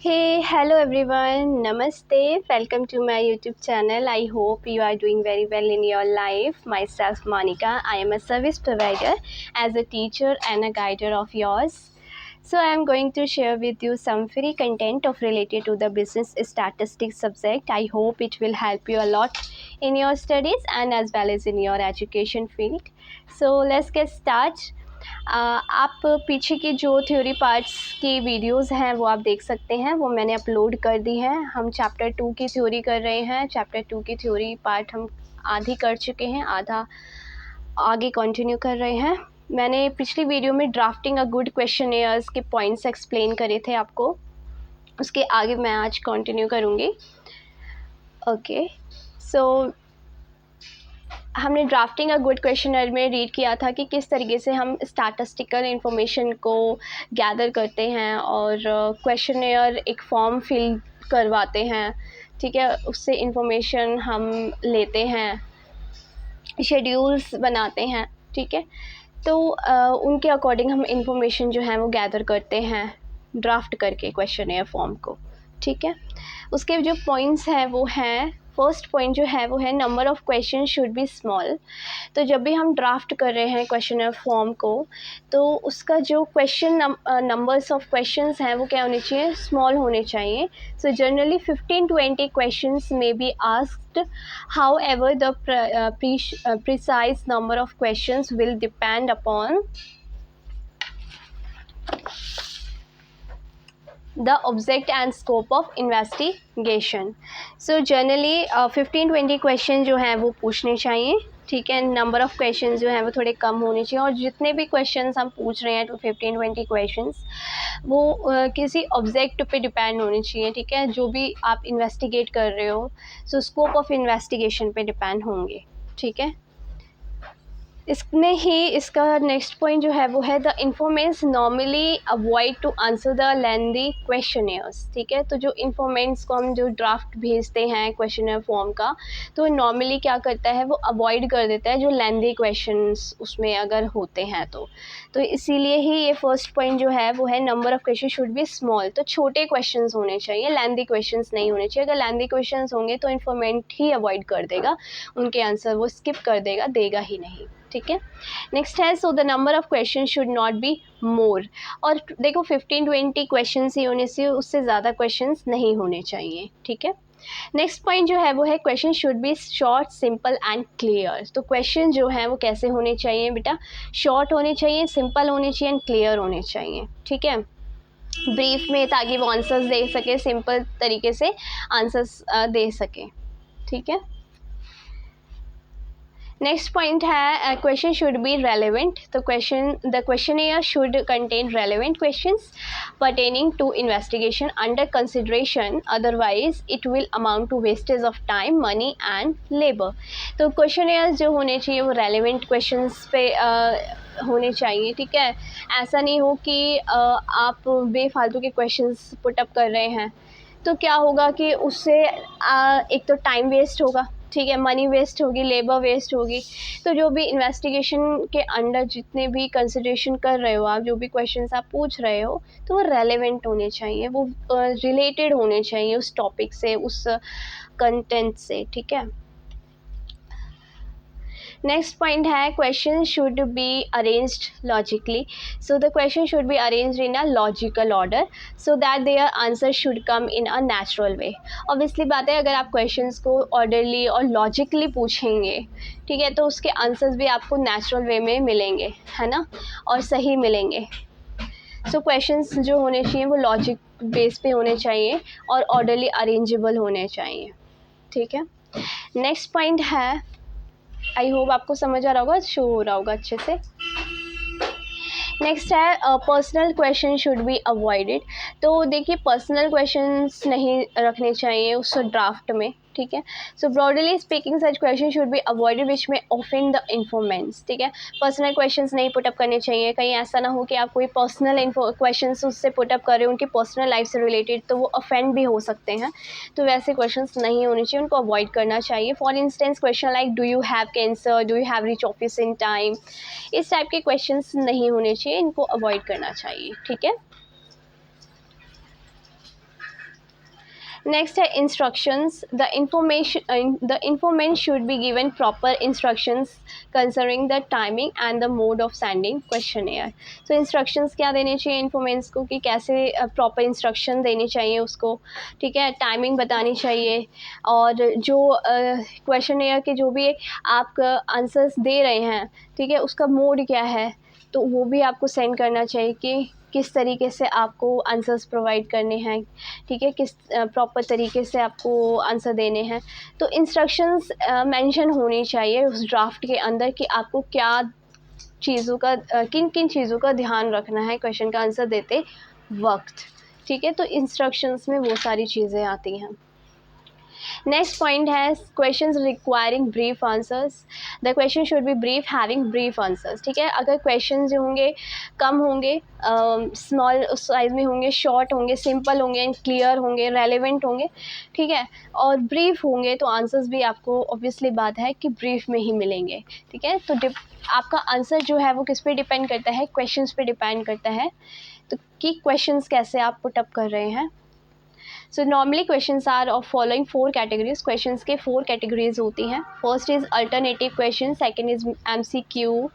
Hey, hello everyone. Namaste. Welcome to my YouTube channel. I hope you are doing very well in your life. Myself, Monica. I am a service provider as a teacher and a guider of yours. So I am going to share with you some free content of related to the business statistics subject. I hope it will help you a lot in your studies and as well as in your education field. So let's get started. आप पीछे की जो theory parts की videos हैं वो आप देख सकते हैं, वो मैंने अपलोड कर दी हैं। हम चैप्टर 2 की थ्योरी कर रहे हैं। चैप्टर 2 की थ्योरी पार्ट हम आधी कर चुके हैं, आधा आगे कंटिन्यू कर रहे हैं। मैंने पिछली वीडियो में ड्राफ्टिंग अ गुड क्वेश्चनेयर्स के पॉइंट्स एक्सप्लेन करे थे आपको, उसके आगे मैं आज कंटिन्यू करूँगी। ओके, सो हमने ड्राफ्टिंग अ गुड क्वेश्चनर में रीड किया था कि किस तरीके से हम स्टैटिस्टिकल इन्फॉर्मेशन को गैदर करते हैं और क्वेश्चनर एक फॉर्म फिल करवाते हैं, ठीक है। उससे इन्फॉर्मेशन हम लेते हैं, शेड्यूल्स बनाते हैं, ठीक है। तो उनके अकॉर्डिंग हम इन्फॉर्मेशन जो है वो गैदर करते हैं ड्राफ्ट करके क्वेश्चनर फॉर्म को, ठीक है। उसके जो पॉइंट्स हैं वो हैं, फर्स्ट पॉइंट जो है वो है number of question should B small. तो जब भी हम ड्राफ्ट कर रहे हैं क्वेश्चनर फॉर्म को, तो उसका जो क्वेश्चन नंबर्स ऑफ क्वेश्चंस हैं वो क्या होने चाहिए, स्मॉल होने चाहिए। सो जनरली 15-20 क्वेश्चंस में be asked, however the precise number of questions will depend upon the object and scope of investigation. So generally 15-20 question जो हैं वो पूछने चाहिए, ठीक है। नंबर ऑफ़ क्वेश्चन जो हैं वो थोड़े कम होने चाहिए, और जितने भी क्वेश्चंस हम पूछ रहे हैं तो 15-20 क्वेश्चंस वो किसी ऑब्जेक्ट पे डिपेंड होने चाहिए, ठीक है। जो भी आप इन्वेस्टिगेट कर रहे हो, सो स्कोप ऑफ इन्वेस्टिगेशन पे डिपेंड होंगे, ठीक है। इसमें ही इसका नेक्स्ट पॉइंट जो है वो है the informants normally avoid to answer the lengthy questionnaires, ठीक है। तो जो इन्फॉर्मेंट्स को हम जो ड्राफ्ट भेजते हैं क्वेश्चनर फॉर्म का, तो नॉर्मली क्या करता है, वो अवॉइड कर देता है जो लेंदी क्वेश्चंस उसमें अगर होते हैं तो इसीलिए ही ये फर्स्ट पॉइंट जो है वो है number of question should B small. तो छोटे क्वेश्चंस होने चाहिए, लेंदी क्वेश्चंस नहीं होने चाहिए। अगर लेंदी क्वेश्चंस होंगे तो इन्फॉर्मेंट ही अवॉइड कर देगा, उनके आंसर वो स्किप कर देगा, देगा ही नहीं, ठीक है। नेक्स्ट है so the number of question should not be more. और देखो 15-20 क्वेश्चन ही होने से, उससे ज़्यादा क्वेश्चंस नहीं होने चाहिए, ठीक है। नेक्स्ट पॉइंट जो है वो है question should B short, simple and clear. तो क्वेश्चन जो है वो कैसे होने चाहिए बेटा, शॉर्ट होने चाहिए, सिंपल होने चाहिए एंड क्लियर होने चाहिए, ठीक है। ब्रीफ में, ताकि वो आंसर्स दे सके, सिंपल तरीके से आंसर्स दे सके, ठीक है। नेक्स्ट पॉइंट है क्वेश्चन शुड बी रेलेवेंट। तो the questionnaire should contain relevant questions pertaining to investigation under consideration, otherwise it will amount to wastage of time, money and labor. तो questionnaire जो होने चाहिए वो रेलेवेंट क्वेश्चंस पे होने चाहिए, ठीक है। ऐसा नहीं हो कि आप बेफालतू के क्वेश्चंस पुटअप कर रहे हैं, तो क्या होगा कि उससे एक तो टाइम वेस्ट होगा, ठीक है, मनी वेस्ट होगी, लेबर वेस्ट होगी। तो जो भी इन्वेस्टिगेशन के अंडर जितने भी कंसिडरेशन कर रहे हो आप, जो भी क्वेश्चंस आप पूछ रहे हो, तो वो रेलेवेंट होने चाहिए, वो रिलेटेड होने चाहिए उस टॉपिक से, उस कंटेंट से, ठीक है। नेक्स्ट पॉइंट है question should be arranged logically. So the question should be arranged in a logical order so that their answer should come in a natural way. Obviously बात है, अगर आप क्वेश्चंस को ऑर्डरली और लॉजिकली पूछेंगे, ठीक है, तो उसके आंसर्स भी आपको नेचुरल वे में मिलेंगे, है ना, और सही मिलेंगे। सो क्वेश्चंस जो होने चाहिए वो लॉजिक बेस पे होने चाहिए और ऑर्डरली अरेंजेबल होने चाहिए, ठीक है। नेक्स्ट पॉइंट है, आई होप आपको समझ आ रहा होगा, शो हो रहा होगा अच्छे से। नेक्स्ट है personal question should be avoided. तो देखिए पर्सनल क्वेश्चंस नहीं रखने चाहिए उस ड्राफ्ट में, ठीक है। So broadly speaking such question should be avoided which में ऑफेंड द इन्फॉर्मेंट्स, ठीक है। पर्सनल क्वेश्चंस नहीं पुटअप करने चाहिए। कहीं ऐसा ना हो कि आप कोई पर्सनल क्वेश्चंस उससे पुटअप कर रहे हो उनकी पर्सनल लाइफ से रिलेटेड, तो वो ऑफेंड भी हो सकते हैं, तो वैसे क्वेश्चंस नहीं होने चाहिए, उनको अवॉइड करना चाहिए। For instance question like do you have cancer, do you have reach office in time, इस टाइप के क्वेश्चंस नहीं होने चाहिए, इनको अवॉइड करना चाहिए, ठीक है। नेक्स्ट है instructions. The इंफॉर्मेंट should be given proper instructions concerning the timing and the mode of sending questionnaire. तो इंस्ट्रक्शंस क्या देने चाहिए इन्फॉर्मेंट्स को कि कैसे प्रॉपर इंस्ट्रक्शन देनी चाहिए उसको, ठीक है, टाइमिंग बतानी चाहिए, और जो क्वेश्चनेयर के जो भी आप आंसर्स दे रहे हैं, ठीक है, उसका मोड क्या है, तो वो भी आपको सेंड करना चाहिए कि किस तरीके से आपको आंसर्स प्रोवाइड करने हैं, ठीक है, किस प्रॉपर तरीके से आपको आंसर देने हैं. तो इंस्ट्रक्शंस मेंशन होनी चाहिए उस ड्राफ्ट के अंदर कि आपको क्या चीज़ों का किन किन चीज़ों का ध्यान रखना है क्वेश्चन का आंसर देते वक्त, ठीक है. तो इंस्ट्रक्शंस में वो सारी चीज़ें आती हैं. नेक्स्ट पॉइंट है questions requiring brief answers. The question should B brief having brief answers, ठीक है. अगर क्वेश्चन जो होंगे कम होंगे, स्मॉल साइज में होंगे, शॉर्ट होंगे, सिंपल होंगे एंड क्लियर होंगे, रेलेवेंट होंगे, ठीक है, और ब्रीफ होंगे, तो आंसर्स भी आपको ऑब्वियसली बात है कि ब्रीफ में ही मिलेंगे, ठीक है. तो आपका आंसर जो है वो किस पे डिपेंड करता है, क्वेश्चंस पे डिपेंड करता है, तो कि क्वेश्चंस कैसे आप पुट अप कर रहे हैं. So normally questions are of following 4 categories. Questions के 4 कैटेगरीज होती हैं. First is alternative question, second is MCQ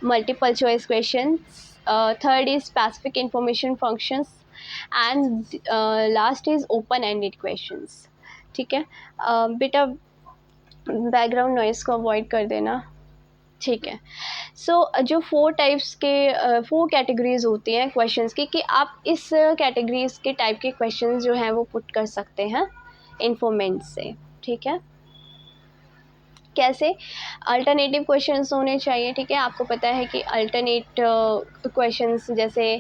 multiple choice question, third is specific information functions, and last is open ended questions, ठीक है. बेटा background noise को avoid कर देना, ठीक है. सो जो 4 टाइप्स के 4 कैटेगरीज होती हैं क्वेश्चंस की, कि आप इस कैटेगरीज के टाइप के क्वेश्चंस जो हैं वो पुट कर सकते हैं इन्फॉर्मेंट से, ठीक है. कैसे? अल्टरनेटिव क्वेश्चंस होने चाहिए, ठीक है. आपको पता है कि अल्टरनेट क्वेश्चंस जैसे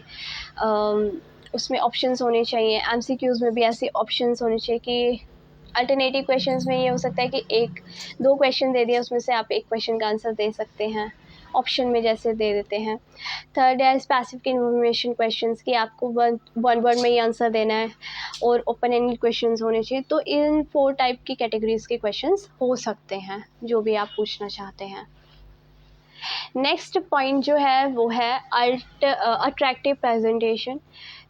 उसमें ऑप्शंस होने चाहिए. MCQs में भी ऐसे ऑप्शंस होने चाहिए कि अल्टरनेटिव क्वेश्चंस में ये हो सकता है कि 1-2 क्वेश्चन दे दिया, उसमें से आप एक क्वेश्चन का आंसर दे सकते हैं, ऑप्शन में जैसे दे देते हैं. थर्ड है स्पेसिफिक इन्फॉर्मेशन क्वेश्चंस कि आपको वन वर्ड में ही आंसर देना है, और ओपन एंडेड क्वेश्चंस होने चाहिए. तो इन 4 टाइप की कैटेगरीज के क्वेश्चंस हो सकते हैं जो भी आप पूछना चाहते हैं. नेक्स्ट पॉइंट जो है वो है attractive presentation.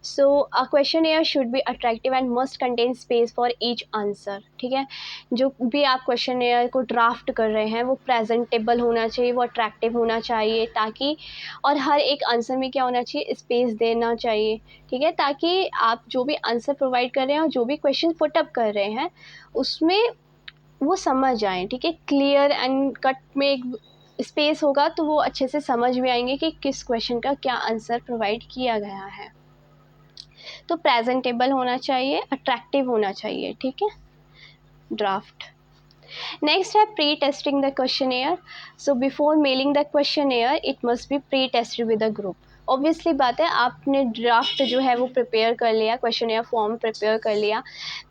So a questionnaire should be attractive and must contain space for each answer, ठीक है. जो भी आप क्वेश्चनेयर को ड्राफ्ट कर रहे हैं वो प्रेजेंटेबल होना चाहिए, वो अट्रैक्टिव होना चाहिए, ताकि और हर एक आंसर में क्या होना चाहिए, स्पेस देना चाहिए, ठीक है, ताकि आप जो भी आंसर प्रोवाइड कर रहे हैं और जो भी क्वेश्चन पुटअप कर रहे हैं उसमें वो समझ आए, ठीक है. क्लियर एंड कट में एक स्पेस होगा तो वो अच्छे से समझ में आएंगे कि किस क्वेश्चन का क्या आंसर प्रोवाइड किया गया है. तो प्रेजेंटेबल होना चाहिए, अट्रैक्टिव होना चाहिए, ठीक है, ड्राफ्ट. नेक्स्ट है pre testing the questionnaire. So before mailing the questionnaire it must be pre tested with the group. Obviously बात है, आपने ड्राफ्ट जो है वो प्रिपेयर कर लिया, क्वेश्चनेयर फॉर्म प्रिपेयर कर लिया,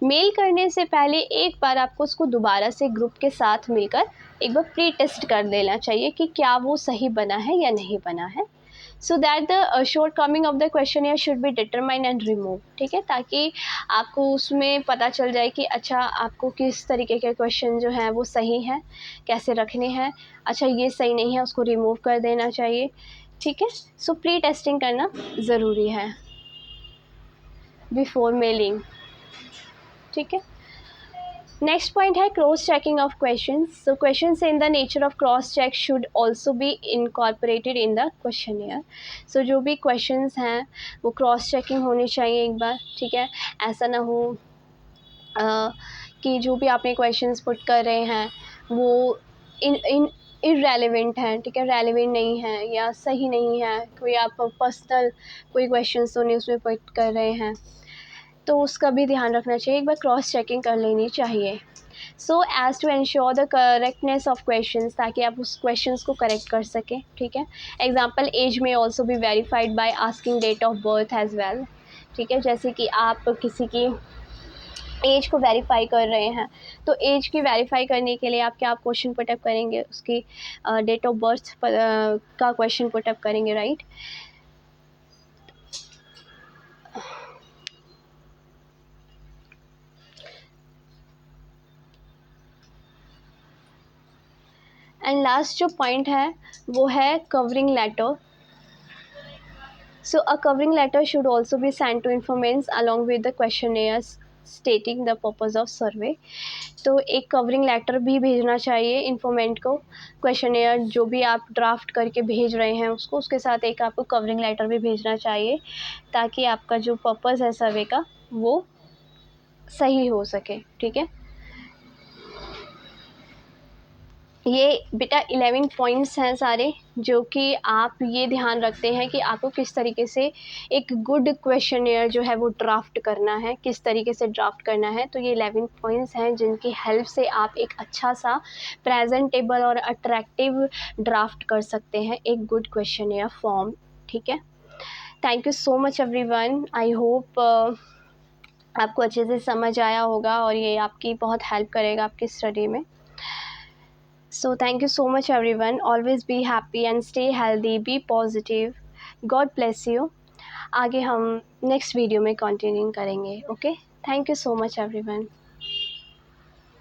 मेल करने से पहले एक बार आपको उसको दोबारा से ग्रुप के साथ मिलकर एक बार प्री टेस्ट कर लेना चाहिए कि क्या वो सही बना है या नहीं बना है. So that the short coming of the questionnaire should be determine and remove, ठीक है, ताकि आपको उसमें पता चल जाए कि अच्छा आपको किस तरीके के क्वेश्चन जो हैं वो सही हैं, कैसे रखने हैं, अच्छा ये सही नहीं है उसको रिमूव कर देना चाहिए, ठीक है. सो प्री टेस्टिंग करना ज़रूरी है बिफोर मेलिंग, ठीक है. नेक्स्ट पॉइंट है cross checking of questions. So questions in the nature of cross check should also be incorporated in the questionnaire. So जो भी क्वेश्चंस हैं वो क्रॉस चेकिंग होनी चाहिए एक बार, ठीक है. ऐसा ना हो कि जो भी आपने क्वेश्चंस पुट कर रहे हैं वो इररेलेवेंट हैं, ठीक है, रेलेवेंट नहीं है या सही नहीं है, कोई आप पर्सनल कोई क्वेश्चंस तो नहीं उसमें पुट कर रहे हैं, तो उसका भी ध्यान रखना चाहिए, एक बार क्रॉस चेकिंग कर लेनी चाहिए. So as to ensure the correctness of questions, ताकि आप उस क्वेश्चंस को करेक्ट कर सकें, ठीक है. Example age may also be verified by asking date of birth as well, ठीक है. जैसे कि आप किसी की एज को वेरीफाई कर रहे हैं, तो एज की वेरीफाई करने के लिए आप क्या क्वेश्चन पुटअप करेंगे, उसकी डेट ऑफ बर्थ का क्वेश्चन पुटअप करेंगे, राइट. एंड लास्ट जो पॉइंट है वो है covering letter. So a covering letter should also be send to informants along with the questionnaires stating the purpose of survey. तो एक कवरिंग लेटर भी भेजना चाहिए इन्फॉर्मेंट को, क्वेश्चनेयर जो भी आप ड्राफ्ट करके भेज रहे हैं उसको, उसके साथ एक आपको कवरिंग लेटर भी भेजना चाहिए, ताकि आपका जो पर्पज़ है सर्वे का वो सही हो सके। ठीक है, ये बेटा 11 पॉइंट्स हैं सारे, जो कि आप ये ध्यान रखते हैं कि आपको किस तरीके से एक गुड क्वेश्चनेयर जो है वो ड्राफ्ट करना है, किस तरीके से ड्राफ्ट करना है। तो ये 11 पॉइंट्स हैं जिनकी हेल्प से आप एक अच्छा सा प्रेजेंटेबल और अट्रैक्टिव ड्राफ्ट कर सकते हैं एक गुड क्वेश्चनेयर फॉर्म। ठीक है, thank you so much everyone. I hope आपको अच्छे से समझ आया होगा और ये आपकी बहुत हेल्प करेगा आपकी स्टडी में। So thank you so much everyone. Always be happy and stay healthy. Be positive. God bless you. आगे हम नेक्स्ट वीडियो में कंटिन्यू करेंगे। Okay, thank you so much everyone.